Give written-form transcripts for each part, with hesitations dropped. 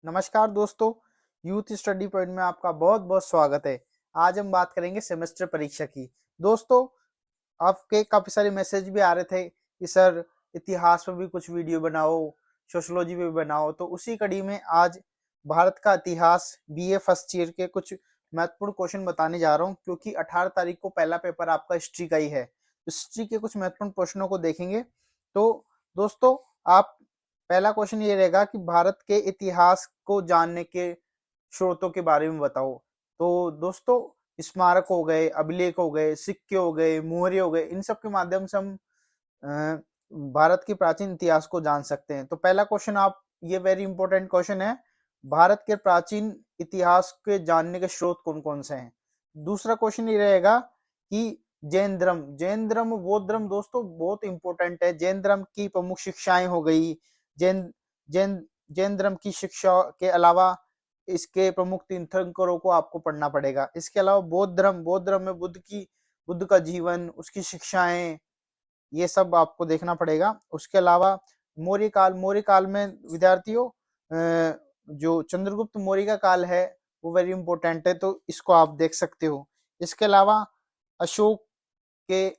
नमस्कार दोस्तों, youth study point में आपका बहुत बहुत स्वागत है। आज हम बात करेंगे सेमेस्टर परीक्षा की। दोस्तों, आपके काफी सारे मैसेज भी आ रहे थे कि सर इतिहास पर भी कुछ वीडियो बनाओ, सोशोलॉजी पे भी बनाओ। तो उसी कड़ी में आज भारत का इतिहास बीए फर्स्ट ईयर के कुछ महत्वपूर्ण क्वेश्चन बताने जा रहा हूँ, क्योंकि 18 तारीख को पहला पेपर आपका हिस्ट्री का ही है। हिस्ट्री के कुछ महत्वपूर्ण प्रश्नों को देखेंगे। तो दोस्तों, आप पहला क्वेश्चन ये रहेगा कि भारत के इतिहास को जानने के स्रोतों के बारे में बताओ। तो दोस्तों, स्मारक हो गए, अभिलेख हो गए, सिक्के हो गए, मोहरे हो गए, इन सब के माध्यम से हम अ, भारत के प्राचीन इतिहास को जान सकते हैं। तो पहला क्वेश्चन आप, ये वेरी इंपॉर्टेंट क्वेश्चन है, भारत के प्राचीन इतिहास के जानने के स्रोत कौन कौन से हैं। दूसरा क्वेश्चन ये रहेगा कि जैन धर्म बौद्ध धर्म, दोस्तों बहुत इंपॉर्टेंट है। जैन धर्म की प्रमुख शिक्षाएं हो गई, जैन जैन जैन धर्म की शिक्षा के अलावा इसके प्रमुख तीर्थंकरों को आपको पढ़ना पड़ेगा। इसके अलावा बौद्ध धर्म में बुद्ध का जीवन, उसकी शिक्षाएं, ये सब आपको देखना पड़ेगा। उसके अलावा मौर्य काल में विद्यार्थियों, जो चंद्रगुप्त मौर्य का काल है वो वेरी इंपॉर्टेंट है, तो इसको आप देख सकते हो। इसके अलावा अशोक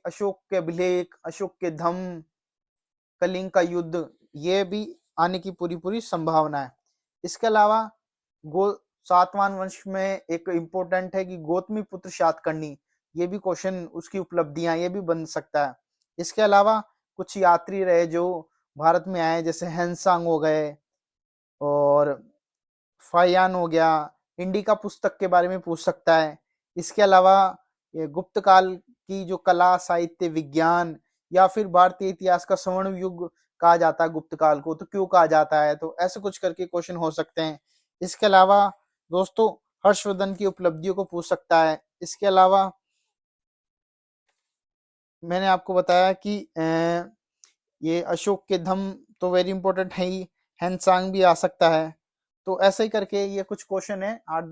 अशोक के अभिलेख, अशोक के धम्म, कलिंग का युद्ध, ये भी आने की पूरी पूरी संभावना है। इसके अलावा गो सातवान वंश में एक इम्पोर्टेंट है कि गौतमी पुत्र शातकर्णी, ये भी क्वेश्चन, उसकी उपलब्धियां, ये भी बन सकता है। इसके अलावा कुछ यात्री रहे जो भारत में आए, जैसे हैंसांग हो गए और फायान हो गया। इंडिका पुस्तक के बारे में पूछ सकता है। इसके अलावा ये गुप्त काल की जो कला, साहित्य, विज्ञान, या फिर भारतीय इतिहास का स्वर्ण युग कहा जाता है गुप्त काल को, तो क्यों कहा जाता है, तो ऐसे कुछ करके क्वेश्चन हो सकते हैं। इसके अलावा दोस्तों, हर्षवर्धन की उपलब्धियों को पूछ सकता है। इसके अलावा मैंने आपको बताया कि ये अशोक के धम्म तो वेरी इंपॉर्टेंट है ही, हैंसांग भी आ सकता है। तो ऐसे ही करके ये कुछ क्वेश्चन है, 8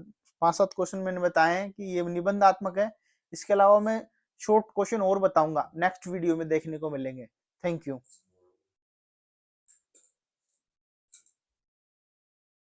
5 7 क्वेश्चन मैंने बताए हैं कि ये निबंधात्मक है। इसके अलावा मैं शॉर्ट क्वेश्चन और बताऊंगा, नेक्स्ट वीडियो में देखने को मिलेंगे। Thank you.